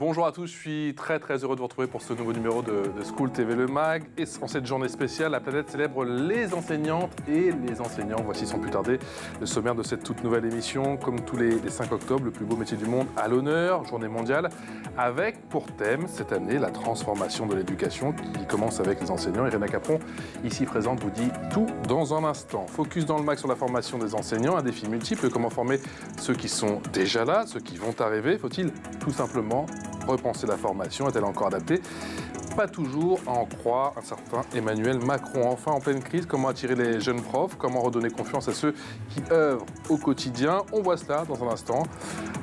Bonjour à tous, je suis très heureux de vous retrouver pour ce nouveau numéro de School TV Le Mag. Et en cette journée spéciale, la planète célèbre les enseignantes et les enseignants. Voici sans plus tarder le sommaire de cette toute nouvelle émission. Comme tous les 5 octobre, le plus beau métier du monde à l'honneur, journée mondiale, avec pour thème cette année la transformation de l'éducation qui commence avec les enseignants. Irina Capron, ici présente, vous dit tout dans un instant. Focus dans le Mag sur la formation des enseignants, un défi multiple, comment former ceux qui sont déjà là, ceux qui vont arriver. Faut-il tout simplement repenser la formation? Est-elle encore adaptée? Pas toujours, à en croire un certain Emmanuel Macron. Enfin, en pleine crise, comment attirer les jeunes profs? Comment redonner confiance à ceux qui œuvrent au quotidien? On voit cela dans un instant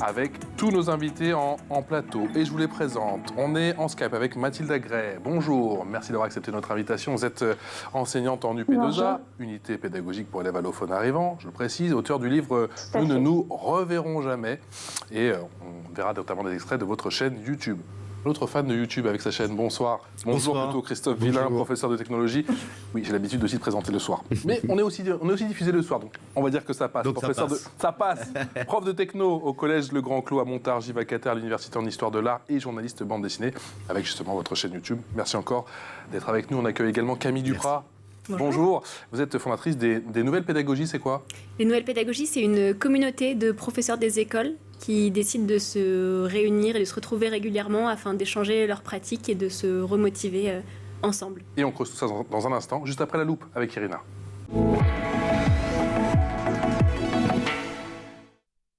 avec tous nos invités en plateau. Et je vous les présente. On est en Skype avec Mathilde Agray. Bonjour, merci d'avoir accepté notre invitation. Vous êtes enseignante en UP2A, Bonjour. Unité pédagogique pour élèves allophones arrivants, je le précise, auteur du livre « Nous ne nous reverrons jamais ». Et on verra notamment des extraits de votre chaîne YouTube. L'autre fan de YouTube avec sa chaîne, bonsoir. Bonjour plutôt Christophe Villain, professeur de technologie. Oui, j'ai l'habitude aussi de présenter le soir. Mais on est aussi diffusé le soir, donc on va dire que ça passe. Donc ça passe. Prof de techno au collège Le Grand Clos à Montargis, vacataire à l'université en histoire de l'art et journaliste bande dessinée avec justement votre chaîne YouTube. Merci encore d'être avec nous. On accueille également Camille Duprat. Bonjour, vous êtes fondatrice des Nouvelles Pédagogies, c'est quoi? Les Nouvelles Pédagogies, c'est une communauté de professeurs des écoles qui décident de se réunir et de se retrouver régulièrement afin d'échanger leurs pratiques et de se remotiver ensemble. Et on creuse tout ça dans un instant, juste après la loupe avec Irina.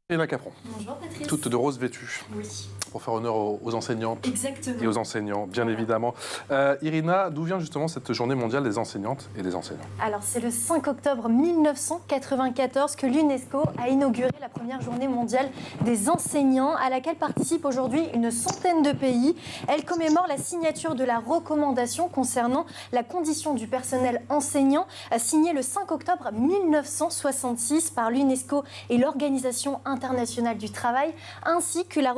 Irina Capron. Bonjour Patrice. Toute de rose vêtue. Oui. Pour faire honneur aux enseignantes. Exactement. Et aux enseignants, bien évidemment. Irina, d'où vient justement cette journée mondiale des enseignantes et des enseignants? Alors, c'est le 5 octobre 1994 que l'UNESCO a inauguré la première journée mondiale des enseignants, à laquelle participent aujourd'hui une centaine de pays. Elle commémore la signature de la recommandation concernant la condition du personnel enseignant, signée le 5 octobre 1966 par l'UNESCO et l'Organisation internationale du travail, ainsi que la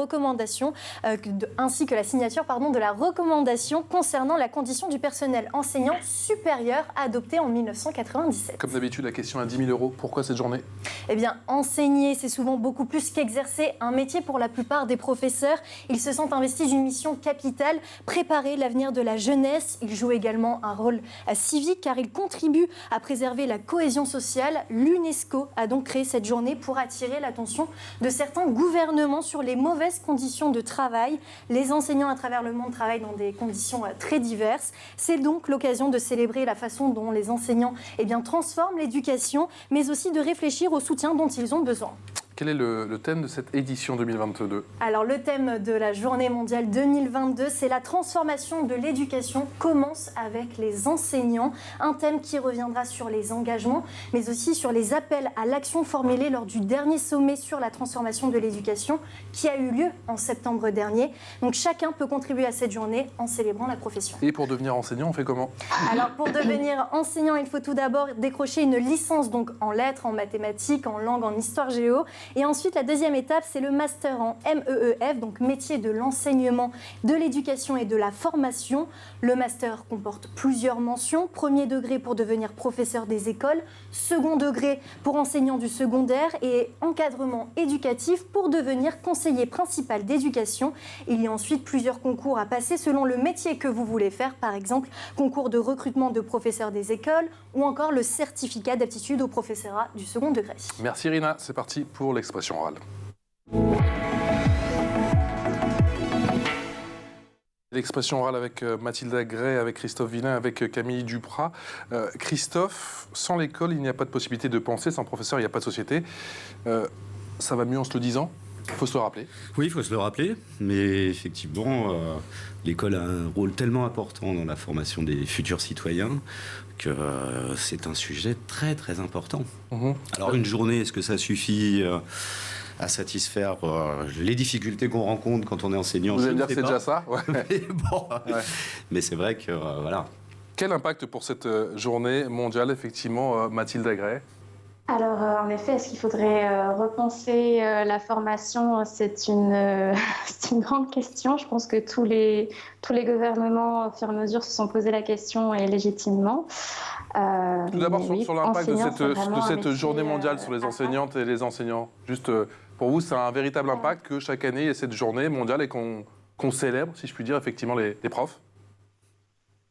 signature de la recommandation concernant la condition du personnel enseignant supérieur adoptée en 1997. Comme d'habitude, la question à 10 000 €, pourquoi cette journée? Eh bien, enseigner, c'est souvent beaucoup plus qu'exercer un métier pour la plupart des professeurs. Ils se sentent investis d'une mission capitale, préparer l'avenir de la jeunesse. Ils jouent également un rôle civique car ils contribuent à préserver la cohésion sociale. L'UNESCO a donc créé cette journée pour attirer l'attention de certains gouvernements sur les mauvaises conditions de travail. Les enseignants à travers le monde travaillent dans des conditions très diverses. C'est donc l'occasion de célébrer la façon dont les enseignants transforment l'éducation, mais aussi de réfléchir au soutien dont ils ont besoin. Quel est le thème de cette édition 2022? Alors, le thème de la Journée mondiale 2022, c'est la transformation de l'éducation commence avec les enseignants. Un thème qui reviendra sur les engagements, mais aussi sur les appels à l'action formulés lors du dernier sommet sur la transformation de l'éducation qui a eu lieu en septembre dernier. Donc, chacun peut contribuer à cette journée en célébrant la profession. Et pour devenir enseignant, on fait comment? Alors, pour devenir enseignant, il faut tout d'abord décrocher une licence donc en lettres, en mathématiques, en langue, en histoire géo. Et ensuite, la deuxième étape, c'est le master en MEEF, donc métier de l'enseignement, de l'éducation et de la formation. Le master comporte plusieurs mentions. Premier degré pour devenir professeur des écoles, second degré pour enseignant du secondaire et encadrement éducatif pour devenir conseiller principal d'éducation. Il y a ensuite plusieurs concours à passer selon le métier que vous voulez faire, par exemple concours de recrutement de professeurs des écoles ou encore le certificat d'aptitude au professorat du second degré. Merci Irina, c'est parti pour l'expression orale. L'expression orale avec Mathilde Agray, avec Christophe Villain, avec Camille Duprat. Christophe, sans l'école, il n'y a pas de possibilité de penser. Sans professeur, il n'y a pas de société. Ça va mieux en se le disant? Il faut se le rappeler. Oui, il faut se le rappeler. Mais effectivement, l'école a un rôle tellement important dans la formation des futurs citoyens que c'est un sujet très important. Alors une journée, est-ce que ça suffit à satisfaire les difficultés qu'on rencontre quand on est enseignant? Vous allez me dire que c'est déjà ça? Ouais. Mais bon, mais c'est vrai que voilà. Quel impact pour cette journée mondiale, effectivement, Mathilde Agray? Alors, en effet, est-ce qu'il faudrait repenser la formation? C'est une grande question. Je pense que tous les gouvernements, au fur et à mesure, se sont posé la question, et légitimement. Tout d'abord, sur l'impact de cette journée mondiale sur les enseignantes et les enseignants. Juste, pour vous, c'est un véritable impact que chaque année, il y ait cette journée mondiale et qu'on qu'on célèbre, si je puis dire, effectivement, les profs?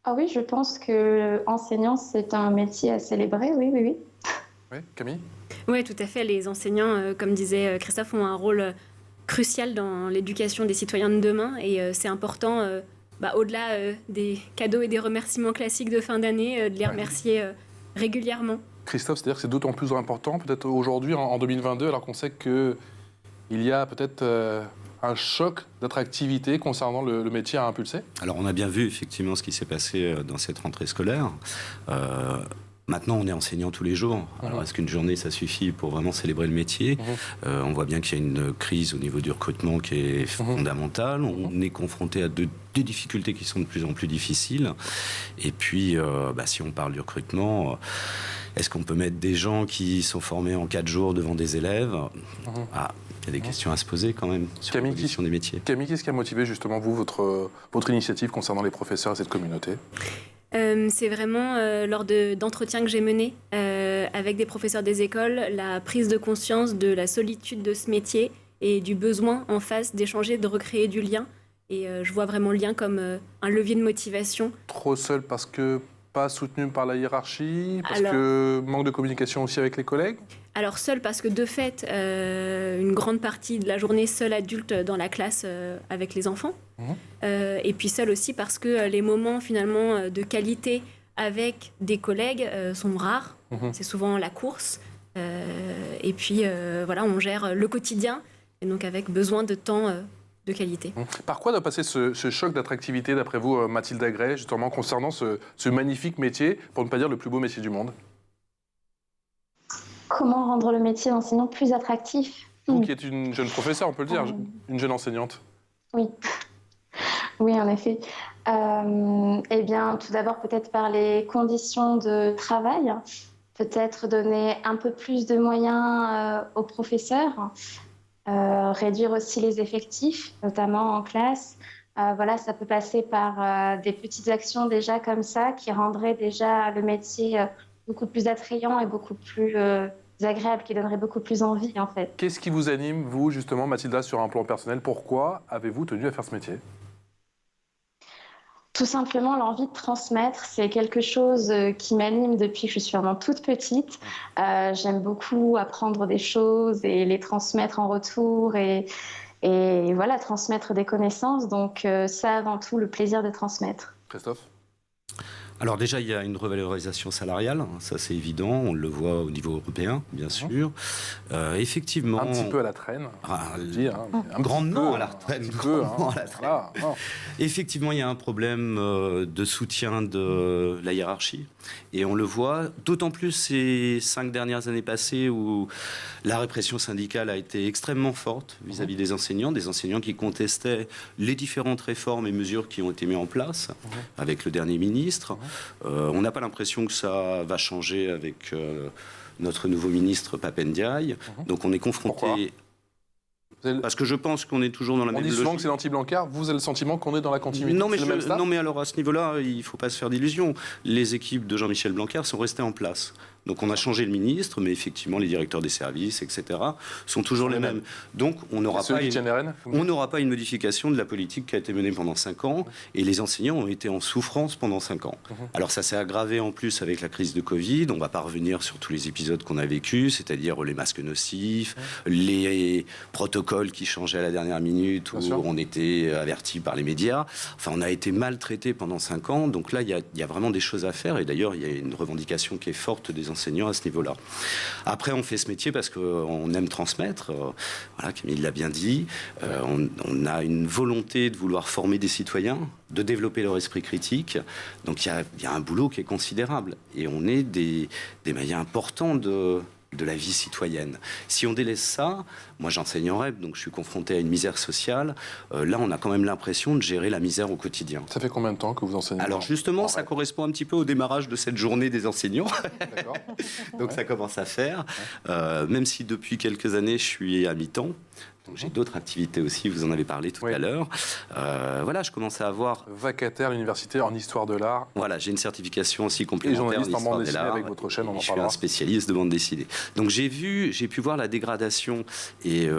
Ah oui, je pense que enseignant, c'est un métier à célébrer, oui, oui, oui. Oui, Camille? Oui, tout à fait. Les enseignants, comme disait Christophe, ont un rôle crucial dans l'éducation des citoyens de demain. Et c'est important, au-delà des cadeaux et des remerciements classiques de fin d'année, de les remercier régulièrement. Christophe, c'est-à-dire que c'est d'autant plus important, peut-être aujourd'hui, en 2022, alors qu'on sait qu'il y a peut-être un choc d'attractivité concernant le métier à impulser? Alors, on a bien vu effectivement ce qui s'est passé dans cette rentrée scolaire. Maintenant, on est enseignant tous les jours. Alors, est-ce qu'une journée, ça suffit pour vraiment célébrer le métier? On voit bien qu'il y a une crise au niveau du recrutement qui est fondamentale. On est confronté à des difficultés qui sont de plus en plus difficiles. Et puis, si on parle du recrutement, est-ce qu'on peut mettre des gens qui sont formés en 4 jours devant des élèves? Il y a des questions à se poser quand même sur l'évolution des métiers. Camille, qu'est-ce qui a motivé justement votre initiative concernant les professeurs et cette communauté? C'est vraiment lors d'entretiens que j'ai menés avec des professeurs des écoles, la prise de conscience de la solitude de ce métier et du besoin en face d'échanger, de recréer du lien. Et je vois vraiment le lien comme un levier de motivation. Trop seul parce que pas soutenu par la hiérarchie, parce que manque de communication aussi avec les collègues? Alors seul parce que de fait, une grande partie de la journée seul adulte dans la classe avec les enfants. Et puis seul aussi parce que les moments finalement de qualité avec des collègues sont rares. C'est souvent la course. Et puis on gère le quotidien et donc avec besoin de temps de qualité. Par quoi doit passer ce choc d'attractivité d'après vous, Mathilde Agré, justement concernant ce magnifique métier, pour ne pas dire le plus beau métier du monde? Comment rendre le métier d'enseignant plus attractif? Vous qui êtes une jeune professeure, on peut le dire, une jeune enseignante. Oui, oui, en effet. Eh bien, tout d'abord, peut-être par les conditions de travail, peut-être donner un peu plus de moyens aux professeurs, réduire aussi les effectifs, notamment en classe. Ça peut passer par des petites actions déjà comme ça qui rendraient déjà le métier beaucoup plus attrayant et beaucoup plus agréable, qui donnerait beaucoup plus envie, en fait. Qu'est-ce qui vous anime, vous, justement, Mathilda, sur un plan personnel? Pourquoi avez-vous tenu à faire ce métier? Tout simplement, l'envie de transmettre, c'est quelque chose qui m'anime depuis que je suis vraiment toute petite. J'aime beaucoup apprendre des choses et les transmettre en retour et voilà, transmettre des connaissances. Donc ça, avant tout, le plaisir de transmettre. Christophe? Alors déjà, il y a une revalorisation salariale, ça c'est évident, on le voit au niveau européen, bien sûr. Effectivement... Un petit peu à la traîne, grandement à la traîne. Voilà. Effectivement, il y a un problème de soutien de la hiérarchie, et on le voit, d'autant plus ces 5 dernières années passées où la répression syndicale a été extrêmement forte vis-à-vis des enseignants qui contestaient les différentes réformes et mesures qui ont été mises en place avec le dernier ministre. On n'a pas l'impression que ça va changer avec notre nouveau ministre Pape Ndiaye. Donc on est confronté... Parce que je pense qu'on est toujours dans la même logique. On dit souvent que c'est l'anti-Blanquer. Vous avez le sentiment qu'on est dans la continuité? Non, mais alors à ce niveau-là, il ne faut pas se faire d'illusions. Les équipes de Jean-Michel Blanquer sont restées en place. Donc on a changé le ministre, mais effectivement les directeurs des services, etc., sont toujours les mêmes. Donc on n'aura pas une modification de la politique qui a été menée pendant 5 ans, et les enseignants ont été en souffrance pendant 5 ans. Alors ça s'est aggravé en plus avec la crise de Covid. On ne va pas revenir sur tous les épisodes qu'on a vécus, c'est-à-dire les masques nocifs, les protocoles qui changeaient à la dernière minute, où on était avertis par les médias. Enfin, on a été maltraités pendant 5 ans. Donc là, il y a vraiment des choses à faire. Et d'ailleurs, il y a une revendication qui est forte des enseignants à ce niveau-là. Après, on fait ce métier parce qu'on aime transmettre. Voilà, Camille l'a bien dit. On a une volonté de vouloir former des citoyens, de développer leur esprit critique. Donc il y a un boulot qui est considérable. Et on est des maillons importants de la vie citoyenne. Si on délaisse ça, moi j'enseigne en REP, donc je suis confronté à une misère sociale. Là, on a quand même l'impression de gérer la misère au quotidien. Ça fait combien de temps que vous enseignez? Alors justement, ça correspond un petit peu au démarrage de cette journée des enseignants. Donc ça commence à faire. Même si depuis quelques années, je suis à mi-temps. Donc j'ai d'autres activités aussi, vous en avez parlé tout à l'heure. Voilà, je commence à avoir... Vacataire à l'université en histoire de l'art. Voilà, j'ai une certification aussi complémentaire en journaliste en histoire bande de dessinée l'art. avec votre chaîne, on en Je suis parlera. un spécialiste de bande dessinée. Donc j'ai pu voir la dégradation et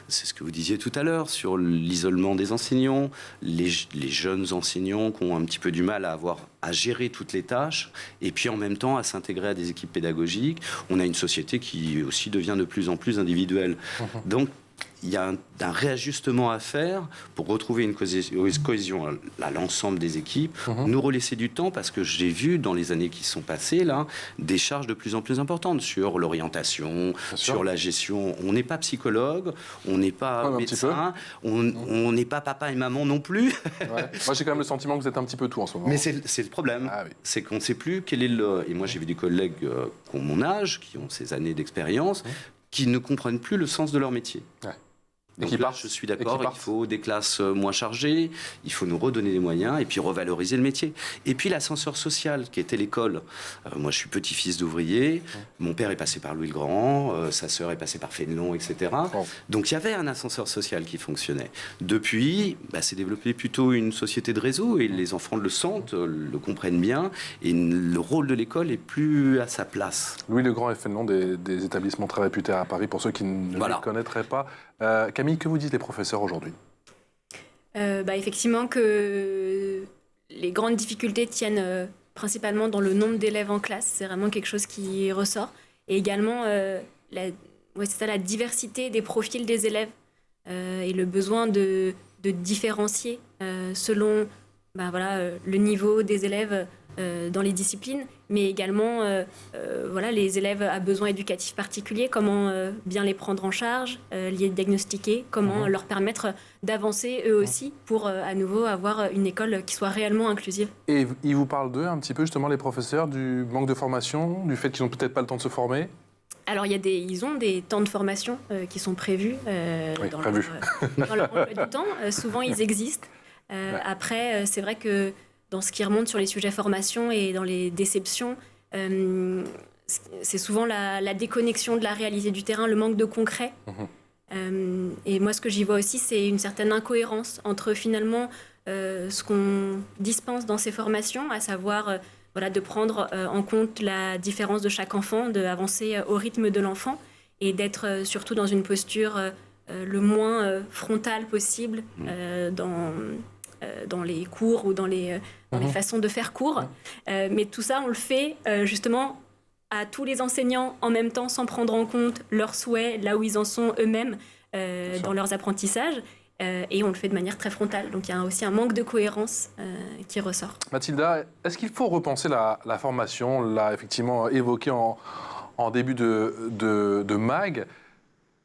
c'est ce que vous disiez tout à l'heure sur l'isolement des enseignants, les jeunes enseignants qui ont un petit peu du mal à gérer toutes les tâches et puis en même temps à s'intégrer à des équipes pédagogiques. On a une société qui aussi devient de plus en plus individuelle. Donc il y a un réajustement à faire pour retrouver une cohésion à l'ensemble des équipes, nous relaisser du temps parce que j'ai vu dans les années qui sont passées là des charges de plus en plus importantes sur l'orientation, sur la gestion. On n'est pas psychologue, on n'est pas médecin, on n'est pas papa et maman non plus. Ouais. Moi j'ai quand même le sentiment que vous êtes un petit peu tout en ce moment. Mais c'est le problème, c'est qu'on ne sait plus quel est le... Et moi j'ai vu des collègues qui ont mon âge, qui ont ces années d'expérience, qui ne comprennent plus le sens de leur métier. Donc là, je suis d'accord, il faut des classes moins chargées, il faut nous redonner des moyens et puis revaloriser le métier. Et puis l'ascenseur social qui était l'école. Moi, je suis petit-fils d'ouvrier, mon père est passé par Louis le Grand, sa sœur est passée par Fénelon, etc. Donc il y avait un ascenseur social qui fonctionnait. Depuis, c'est développé plutôt une société de réseau et les enfants le sentent, le comprennent bien et le rôle de l'école est plus à sa place. Louis le Grand et Fénelon, des établissements très réputés à Paris pour ceux qui ne les connaîtraient pas. Camille, que vous disent les professeurs aujourd'hui ? Effectivement que les grandes difficultés tiennent principalement dans le nombre d'élèves en classe. C'est vraiment quelque chose qui ressort. Et également la diversité des profils des élèves et le besoin de différencier selon le niveau des élèves dans les disciplines, mais également les élèves à besoins éducatifs particuliers, comment bien les prendre en charge, les diagnostiquer, comment leur permettre d'avancer eux aussi pour à nouveau avoir une école qui soit réellement inclusive. Et ils vous parlent d'eux un petit peu justement les professeurs, du manque de formation, du fait qu'ils n'ont peut-être pas le temps de se former ? Alors ils ont des temps de formation qui sont prévus dans leur emploi du temps. Souvent ils existent. Après c'est vrai que dans ce qui remonte sur les sujets formation et dans les déceptions, c'est souvent la déconnexion de la réalité du terrain, le manque de concret. Et moi, ce que j'y vois aussi, c'est une certaine incohérence entre finalement ce qu'on dispense dans ces formations, à savoir de prendre en compte la différence de chaque enfant, d'avancer au rythme de l'enfant et d'être surtout dans une posture le moins frontale possible dans les cours ou dans les façons de faire cours. Mais tout ça, on le fait justement à tous les enseignants en même temps, sans prendre en compte leurs souhaits, là où ils en sont eux-mêmes dans leurs apprentissages. Et on le fait de manière très frontale. Donc il y a aussi un manque de cohérence qui ressort. Mathilda, est-ce qu'il faut repenser la formation, l'a effectivement évoqué en début de MAG?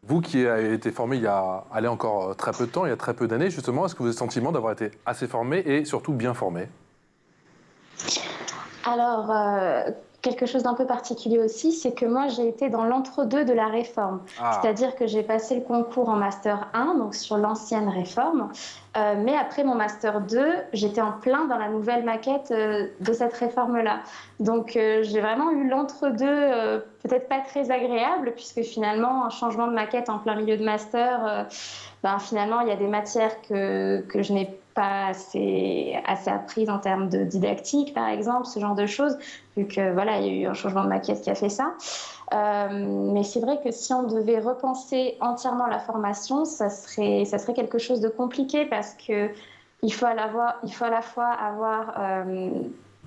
Vous qui avez été formé il y a encore très peu de temps, il y a très peu d'années, justement, est-ce que vous avez le sentiment d'avoir été assez formé et surtout bien formé ? Alors, quelque chose d'un peu particulier aussi, c'est que moi, j'ai été dans l'entre-deux de la réforme. C'est-à-dire que j'ai passé le concours en Master 1, donc sur l'ancienne réforme. Mais après mon Master 2, j'étais en plein dans la nouvelle maquette de cette réforme-là. Donc, j'ai vraiment eu l'entre-deux, peut-être pas très agréable, puisque finalement, un changement de maquette en plein milieu de Master, finalement, il y a des matières que je n'ai pas assez apprises en termes de didactique, par exemple, ce genre de choses, vu que voilà, il y a eu un changement de maquette qui a fait ça. Mais c'est vrai que si on devait repenser entièrement la formation, ça serait quelque chose de compliqué parce qu'il faut à la fois avoir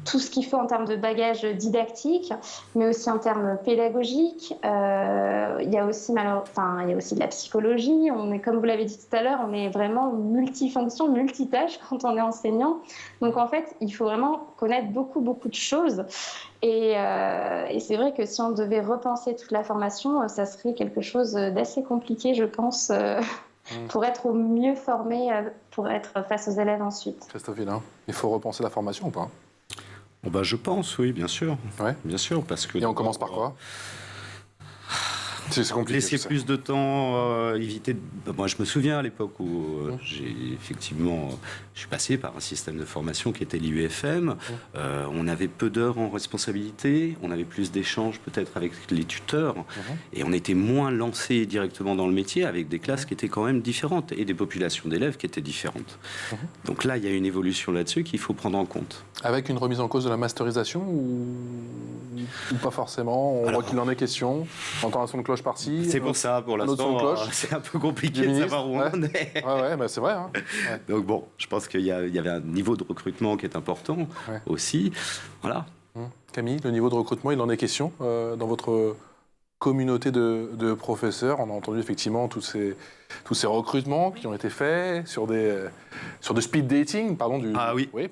tout ce qu'il faut en termes de bagage didactique, mais aussi en termes pédagogiques. Il y a aussi de la psychologie. Comme vous l'avez dit tout à l'heure, on est vraiment multifonction, multitâche quand on est enseignant. Donc en fait, il faut vraiment connaître beaucoup, beaucoup de choses. Et c'est vrai que si on devait repenser toute la formation, ça serait quelque chose d'assez compliqué, je pense, pour être au mieux formé, pour être face aux élèves ensuite. Christophe Villain, il faut repenser la formation ou pas ? Je pense, oui, bien sûr. Ouais. Bien sûr, parce que... Et on commence par quoi ? C'est compliqué. Laisser plus de temps, éviter... Moi, je me souviens à l'époque où je suis passé par un système de formation qui était l'IUFM. On avait peu d'heures en responsabilité, on avait plus d'échanges peut-être avec les tuteurs, et on était moins lancé directement dans le métier avec des classes qui étaient quand même différentes et des populations d'élèves qui étaient différentes. Donc là, il y a une évolution là-dessus qu'il faut prendre en compte. Avec une remise en cause de la masterisation ou pas forcément? On voit qu'il en est question. On entend un son de cloche par-ci. C'est pour ça, pour l'instant, c'est un peu compliqué de savoir où on est. Ouais, bah c'est vrai. Hein. Ouais. Donc bon, je pense qu'il y avait un niveau de recrutement qui est important aussi. Voilà. Camille, le niveau de recrutement, il en est question dans votre communauté de professeurs? On a entendu effectivement tous ces recrutements qui ont été faits sur du speed dating, pardon. Ah oui. Oui.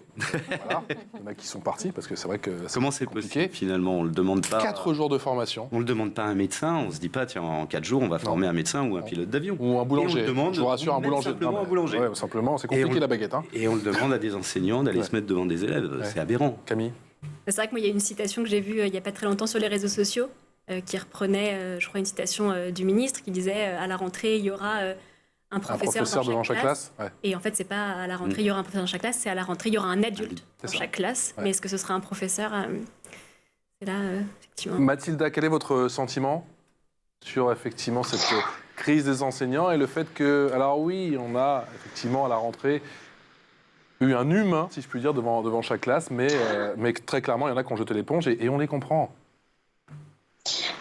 Voilà. Il y en a qui sont partis parce que c'est vrai que comment c'est compliqué finalement? On le demande pas. 4 jours de formation. On le demande pas à un médecin. On se dit pas tiens en 4 jours on va former un médecin ou un pilote d'avion ou un boulanger. Et on le demande, je vous rassure, un boulanger. Simplement un boulanger. Ouais, simplement, c'est compliqué la baguette. Hein. Et on le demande à des enseignants d'aller se mettre devant des élèves. C'est aberrant. Camille. C'est vrai que moi il y a une citation que j'ai vue il n'y a pas très longtemps sur les réseaux sociaux. Qui reprenait, je crois, une citation du ministre qui disait à la rentrée, il y aura un professeur devant chaque classe. Ouais. Et en fait, c'est pas à la rentrée, il y aura un professeur dans chaque classe, c'est à la rentrée, il y aura un adulte dans chaque classe. Ouais. Mais est-ce que ce sera un professeur C'est là, effectivement. Mathilda, quel est votre sentiment sur, effectivement, cette crise des enseignants et le fait que, alors oui, on a, effectivement, à la rentrée, eu un humain, si je puis dire, devant chaque classe, mais très clairement, il y en a qui ont jeté l'éponge et on les comprend.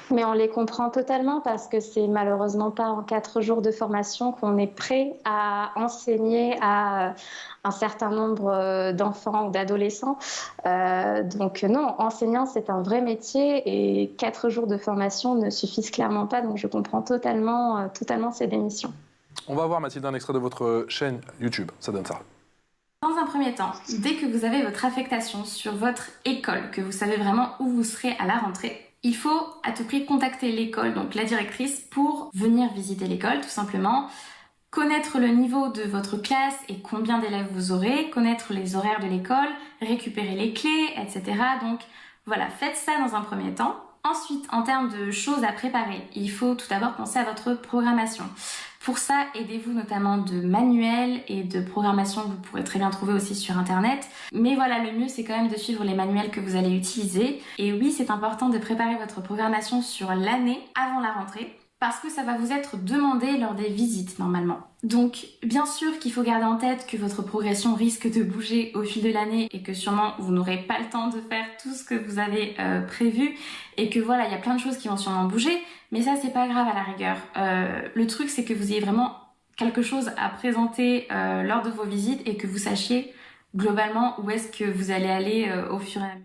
Mais on les comprend totalement parce que c'est malheureusement pas en 4 jours de formation qu'on est prêt à enseigner à un certain nombre d'enfants ou d'adolescents. Donc non, enseignant, c'est un vrai métier et 4 jours de formation ne suffisent clairement pas. Donc je comprends totalement ces démissions. On va voir, Mathilde, un extrait de votre chaîne YouTube. Ça donne ça. Dans un premier temps, dès que vous avez votre affectation sur votre école, que vous savez vraiment où vous serez à la rentrée, il faut à tout prix contacter l'école, donc la directrice, pour venir visiter l'école, tout simplement. Connaître le niveau de votre classe et combien d'élèves vous aurez, connaître les horaires de l'école, récupérer les clés, etc. Donc voilà, faites ça dans un premier temps. Ensuite, en termes de choses à préparer, il faut tout d'abord penser à votre programmation. Pour ça, aidez-vous notamment de manuels et de programmation que vous pourrez très bien trouver aussi sur Internet. Mais voilà, le mieux, c'est quand même de suivre les manuels que vous allez utiliser. Et oui, c'est important de préparer votre programmation sur l'année avant la rentrée, parce que ça va vous être demandé lors des visites normalement. Donc bien sûr qu'il faut garder en tête que votre progression risque de bouger au fil de l'année et que sûrement vous n'aurez pas le temps de faire tout ce que vous avez prévu et que voilà, il y a plein de choses qui vont sûrement bouger, mais ça c'est pas grave à la rigueur. Le truc c'est que vous ayez vraiment quelque chose à présenter lors de vos visites et que vous sachiez globalement où est-ce que vous allez aller au fur et à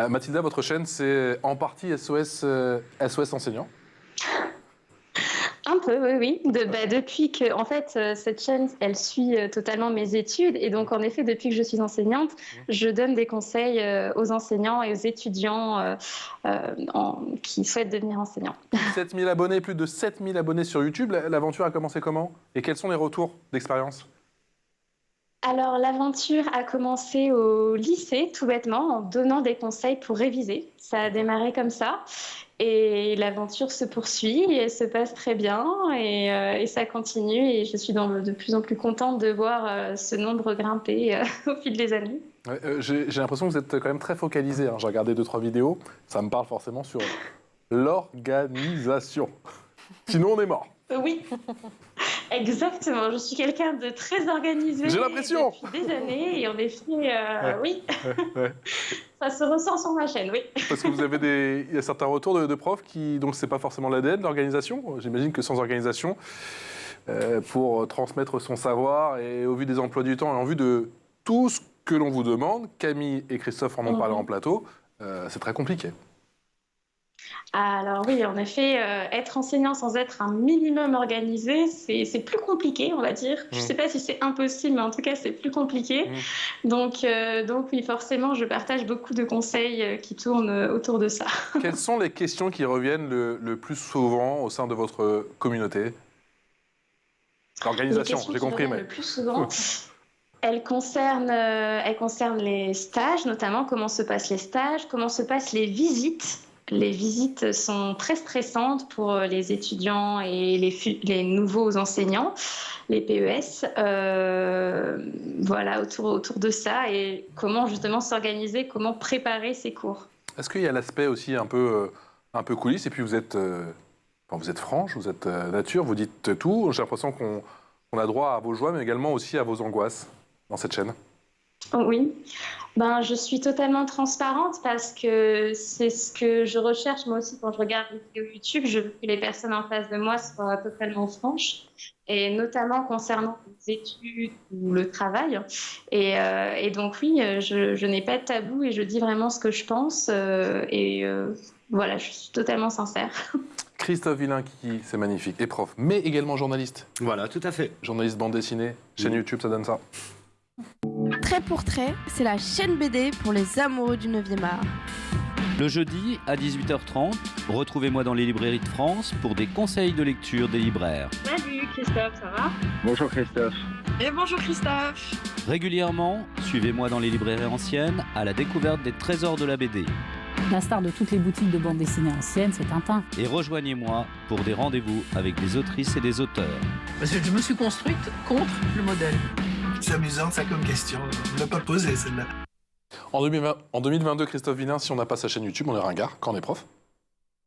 mesure. Mathilda, votre chaîne c'est en partie SOS enseignant. Un peu, oui. Depuis que, en fait, cette chaîne, elle suit totalement mes études. Et donc, en effet, depuis que je suis enseignante, je donne des conseils aux enseignants et aux étudiants qui souhaitent devenir enseignants. 7000 abonnés, plus de 7000 abonnés sur YouTube. L'aventure a commencé comment? Et quels sont les retours d'expérience? Alors, l'aventure a commencé au lycée, tout bêtement, en donnant des conseils pour réviser. Ça a démarré comme ça. Et l'aventure se poursuit, et elle se passe très bien, et ça continue. Et je suis de plus en plus contente de voir ce nombre grimper au fil des années. J'ai l'impression que vous êtes quand même très focalisé. Hein. J'ai regardé 2-3 vidéos. Ça me parle forcément sur l'organisation. Sinon, on est mort. Oui, exactement. Je suis quelqu'un de très organisé. J'ai l'impression. Depuis des années, et en effet, oui. Ça se ressent sur ma chaîne, oui. Parce que vous avez il y a certains retours de profs qui, donc c'est pas forcément l'ADN, l'organisation. J'imagine que sans organisation, pour transmettre son savoir et au vu des emplois du temps et en vue de tout ce que l'on vous demande, Camille et Christophe en ont parlé en plateau, c'est très compliqué. Alors oui, en effet, être enseignant sans être un minimum organisé, c'est plus compliqué, on va dire. Je ne sais pas si c'est impossible, mais en tout cas, c'est plus compliqué. Donc oui, forcément, je partage beaucoup de conseils qui tournent autour de ça. Quelles sont les questions qui reviennent le plus souvent au sein de votre communauté? L'organisation, j'ai compris, mais... Le plus souvent, elles concernent les stages, notamment comment se passent les stages, comment se passent les visites. les visites sont très stressantes pour les étudiants et les nouveaux enseignants, les PES. Voilà, autour de ça et comment justement s'organiser, comment préparer ces cours. Est-ce qu'il y a l'aspect aussi un peu coulisses et puis vous êtes franche, vous êtes nature, vous dites tout. J'ai l'impression qu'on a droit à vos joies, mais également aussi à vos angoisses dans cette chaîne. Oui, je suis totalement transparente parce que c'est ce que je recherche moi aussi quand je regarde les vidéos YouTube. Je veux que les personnes en face de moi soient totalement franches, et notamment concernant les études ou le travail. Et donc oui, je n'ai pas de tabou et je dis vraiment ce que je pense. Voilà, je suis totalement sincère. Christophe Villain, qui c'est magnifique, est prof, mais également journaliste. Voilà, tout à fait. Journaliste bande dessinée, chaîne YouTube, ça donne ça. Trait pour trait, c'est la chaîne BD pour les amoureux du 9e art. Le jeudi à 18h30, retrouvez-moi dans les librairies de France pour des conseils de lecture des libraires. Salut Christophe, ça va? Bonjour Christophe. Et bonjour Christophe. Régulièrement, suivez-moi dans les librairies anciennes à la découverte des trésors de la BD. La star de toutes les boutiques de bande dessinée anciennes, c'est Tintin. Et rejoignez-moi pour des rendez-vous avec des autrices et des auteurs. Parce que je me suis construite contre le modèle. C'est amusant ça comme question, on ne l'a pas posé celle-là. En 2022, Christophe Villain, si on n'a pas sa chaîne YouTube, on est ringard quand on est prof?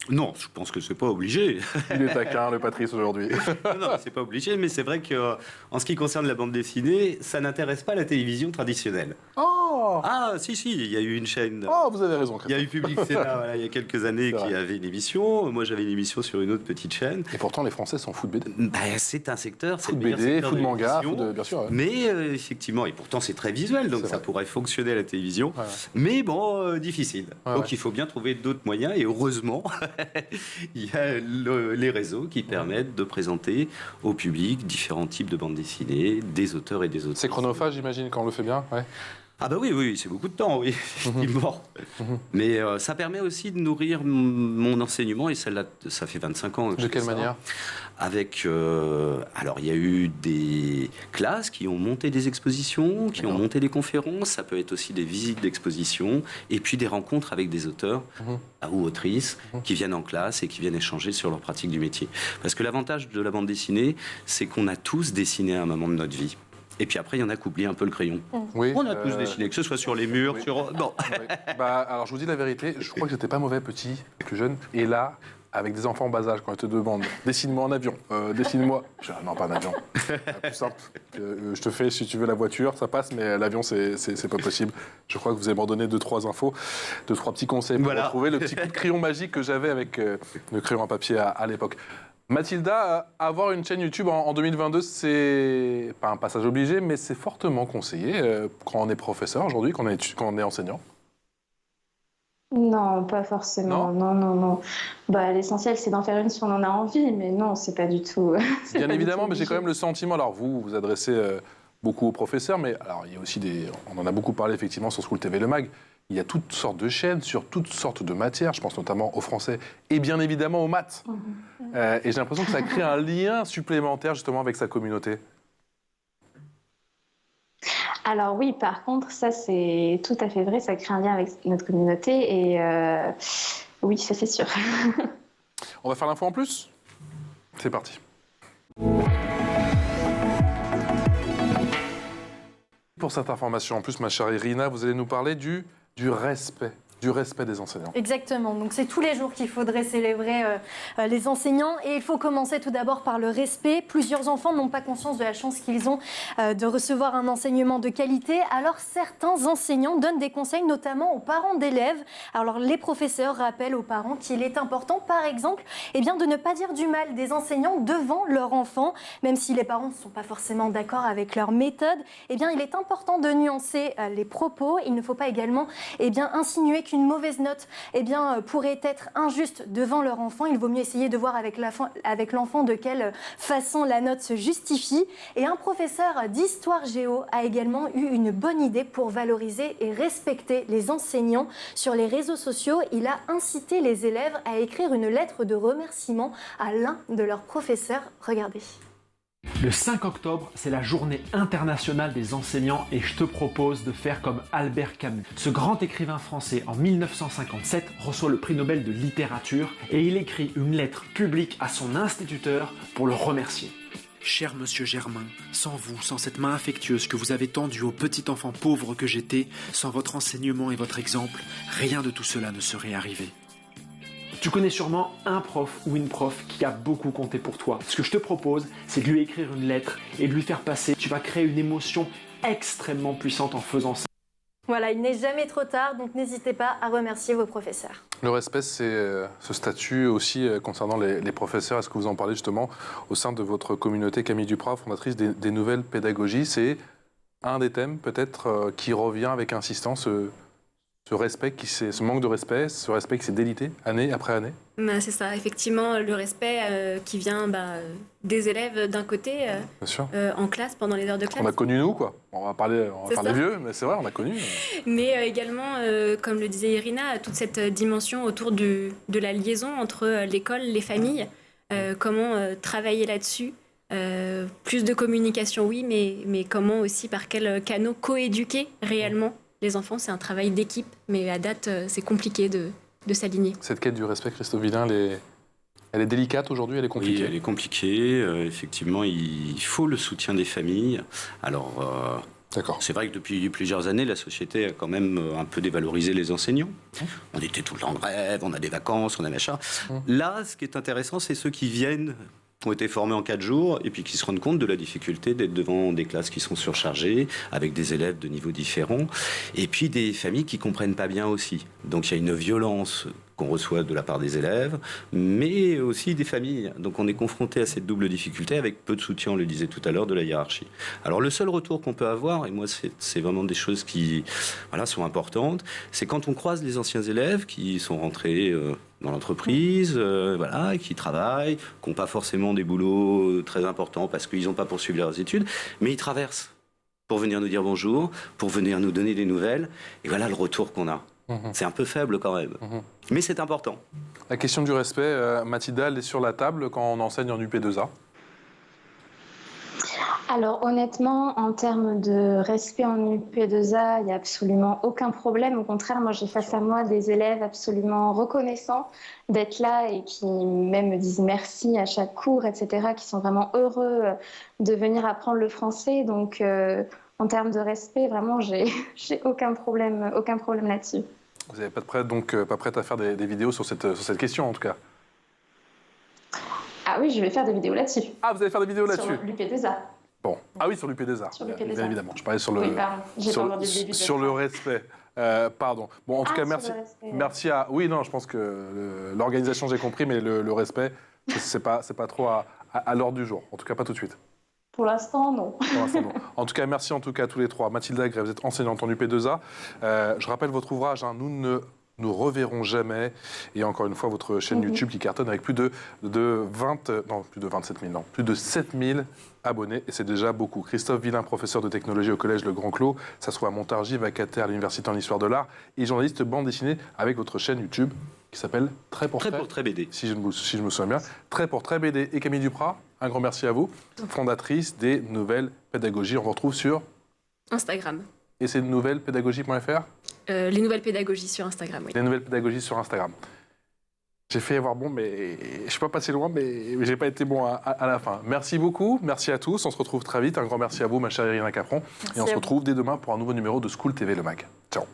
Non, je pense que c'est pas obligé. Il est taquin, le Patrice, aujourd'hui. Non, c'est pas obligé, mais c'est vrai que en ce qui concerne la bande dessinée, ça n'intéresse pas la télévision traditionnelle. Oh! Ah, si, il y a eu une chaîne. Oh, vous avez raison, Christophe. Il y a eu Public Sénat, voilà, il y a quelques années, qui avait une émission. Moi, j'avais une émission sur une autre petite chaîne. Et pourtant, les Français sont fous de BD. C'est un secteur, c'est fou de le meilleur BD, secteur fou de manga, télévision. bien sûr. Ouais. Mais effectivement, et pourtant, c'est très visuel, donc ça pourrait fonctionner à la télévision. Ouais. Mais bon, difficile. Ouais, donc il faut bien trouver d'autres moyens, et heureusement, il y a les réseaux qui permettent de présenter au public différents types de bandes dessinées, des auteurs et des auteurs. C'est chronophage, j'imagine, quand on le fait bien, ouais. Ah bah oui, c'est beaucoup de temps, oui, effectivement. Mais ça permet aussi de nourrir mon enseignement, et celle-là, ça fait 25 ans. De quelle manière? Avec, alors il y a eu des classes qui ont monté des expositions, qui ont monté des conférences, ça peut être aussi des visites d'exposition, et puis des rencontres avec des auteurs ou autrices qui viennent en classe et qui viennent échanger sur leur pratique du métier. Parce que l'avantage de la bande dessinée, c'est qu'on a tous dessiné à un moment de notre vie. Et puis après, il y en a qui oublient un peu le crayon. Oui, on a tous dessiné, que ce soit sur les murs, sur... Non. Oui. Alors, je vous dis la vérité, je crois que j'étais pas mauvais petit, plus jeune. Et là, avec des enfants en bas âge, quand ils te demandent « Dessine-moi un avion, dessine-moi... » Je dis « Non, pas un avion. Plus simple. Je te fais, si tu veux, la voiture, ça passe, mais l'avion, c'est pas possible. » Je crois que vous avez m'en donné 2-3 infos, 2-3 petits conseils pour retrouver le petit coup de crayon magique que j'avais avec le crayon à papier à l'époque. Mathilda, avoir une chaîne YouTube en 2022, c'est pas un passage obligé, mais c'est fortement conseillé quand on est professeur aujourd'hui, quand on est enseignant. Non, pas forcément. Non. L'essentiel, c'est d'en faire une si on en a envie, mais non, c'est pas du tout. Bien évidemment, mais j'ai quand même le sentiment. Alors vous adressez beaucoup aux professeurs, mais alors il y a aussi on en a beaucoup parlé effectivement sur School TV Le Mag. Il y a toutes sortes de chaînes sur toutes sortes de matières. Je pense notamment au français et bien évidemment aux maths. Et j'ai l'impression que ça crée un lien supplémentaire justement avec sa communauté. Alors oui, par contre, ça c'est tout à fait vrai. Ça crée un lien avec notre communauté et oui, ça c'est sûr. On va faire l'info en plus? C'est parti. Pour cette information en plus, ma chère Irina, vous allez nous parler du respect des enseignants. Exactement, donc c'est tous les jours qu'il faudrait célébrer les enseignants et il faut commencer tout d'abord par le respect. Plusieurs enfants n'ont pas conscience de la chance qu'ils ont de recevoir un enseignement de qualité, alors certains enseignants donnent des conseils notamment aux parents d'élèves. Alors les professeurs rappellent aux parents qu'il est important par exemple de ne pas dire du mal des enseignants devant leur enfant, même si les parents ne sont pas forcément d'accord avec leur méthode, il est important de nuancer les propos. Il ne faut pas également insinuer qu'une mauvaise note pourrait être injuste devant leur enfant. Il vaut mieux essayer de voir avec l'enfant de quelle façon la note se justifie. Et un professeur d'histoire géo a également eu une bonne idée pour valoriser et respecter les enseignants. Sur les réseaux sociaux, il a incité les élèves à écrire une lettre de remerciement à l'un de leurs professeurs. Regardez. Le 5 octobre, c'est la journée internationale des enseignants et je te propose de faire comme Albert Camus. Ce grand écrivain français en 1957 reçoit le prix Nobel de littérature et il écrit une lettre publique à son instituteur pour le remercier. Cher monsieur Germain, sans vous, sans cette main affectueuse que vous avez tendue au petit enfant pauvre que j'étais, sans votre enseignement et votre exemple, rien de tout cela ne serait arrivé. Tu connais sûrement un prof ou une prof qui a beaucoup compté pour toi. Ce que je te propose, c'est de lui écrire une lettre et de lui faire passer. Tu vas créer une émotion extrêmement puissante en faisant ça. Voilà, il n'est jamais trop tard, donc n'hésitez pas à remercier vos professeurs. Le respect, c'est ce statut aussi concernant les professeurs. Est-ce que vous en parlez justement au sein de votre communauté? Camille Duprat, fondatrice des nouvelles pédagogies, c'est un des thèmes peut-être qui revient avec insistance, ce respect, ce manque de respect, ce respect qui s'est délité année après année? C'est ça, effectivement, le respect qui vient des élèves d'un côté, en classe, pendant les heures de classe. On a connu nous, quoi. On va parler vieux, mais c'est vrai, on a connu. Mais également, comme le disait Irina, toute cette dimension autour de la liaison entre l'école, les familles, comment travailler là-dessus. Plus de communication, oui, mais comment aussi, par quels canaux coéduquer réellement les enfants. C'est un travail d'équipe, mais à date, c'est compliqué de s'aligner. Cette quête du respect, Christophe Villain, elle est délicate aujourd'hui, elle est compliquée? Oui, elle est compliquée. Effectivement, il faut le soutien des familles. Alors, c'est vrai que depuis plusieurs années, la société a quand même un peu dévalorisé les enseignants. On était tout le temps en grève, on a des vacances, on a machin. Là, ce qui est intéressant, c'est ceux qui viennent, ont été formés en 4 jours et puis qui se rendent compte de la difficulté d'être devant des classes qui sont surchargées, avec des élèves de niveaux différents, et puis des familles qui comprennent pas bien aussi. Donc il y a une violence qu'on reçoit de la part des élèves, mais aussi des familles. Donc on est confronté à cette double difficulté avec peu de soutien, on le disait tout à l'heure, de la hiérarchie. Alors le seul retour qu'on peut avoir, et moi c'est vraiment des choses qui sont importantes, c'est quand on croise les anciens élèves qui sont rentrés dans l'entreprise, qui travaillent, qui n'ont pas forcément des boulots très importants parce qu'ils n'ont pas poursuivi leurs études, mais ils traversent pour venir nous dire bonjour, pour venir nous donner des nouvelles, et voilà le retour qu'on a. C'est un peu faible quand même, mais c'est important. La question du respect, Mathilda, elle est sur la table quand on enseigne en UP2A? Alors honnêtement, en termes de respect en UP2A, il n'y a absolument aucun problème. Au contraire, moi j'ai face à moi des élèves absolument reconnaissants d'être là et qui même me disent merci à chaque cours, etc., qui sont vraiment heureux de venir apprendre le français. Donc en termes de respect, vraiment, j'ai aucun problème là-dessus. Vous n'êtes pas prête à faire des vidéos sur cette question, en tout cas? Ah oui, je vais faire des vidéos là-dessus. Ah, vous allez faire des vidéos là-dessus? Sur l'UP2A. Bon. Ah oui, sur l'UP2A. Bien évidemment. Je parlais sur le, le respect. Pardon. Bon, en tout cas, merci. Merci à. Oui, non, je pense que l'organisation, j'ai compris, mais le respect, c'est pas trop à l'ordre du jour. En tout cas, pas tout de suite. Pour l'instant, non. En tout cas, merci à tous les trois. Mathilda Agré, vous êtes enseignante en UP2A. Je rappelle votre ouvrage, Nous ne nous reverrons jamais. Et encore une fois, votre chaîne YouTube qui cartonne avec plus de 7 000 abonnés. Et c'est déjà beaucoup. Christophe Villain, professeur de technologie au collège Le Grand Clos. Ça se trouve à Montargis, vacataire à l'université en histoire de l'art. Et journaliste bande dessinée avec votre chaîne YouTube qui s'appelle Trait pour Trait BD. Si je me souviens bien. Trait pour Trait BD. Et Camille Duprat, un grand merci à vous. Fondatrice des Nouvelles Pédagogies. On vous retrouve sur Instagram. Et c'est nouvellespédagogies.fr? Les Nouvelles Pédagogies sur Instagram, oui. Les Nouvelles Pédagogies sur Instagram. J'ai fait avoir bon, mais je ne suis pas passé loin, mais je n'ai pas été bon à la fin. Merci beaucoup, merci à tous. On se retrouve très vite. Un grand merci à vous, ma chère Irina Capron. Et on se retrouve dès demain pour un nouveau numéro de School TV Le Mag. Ciao.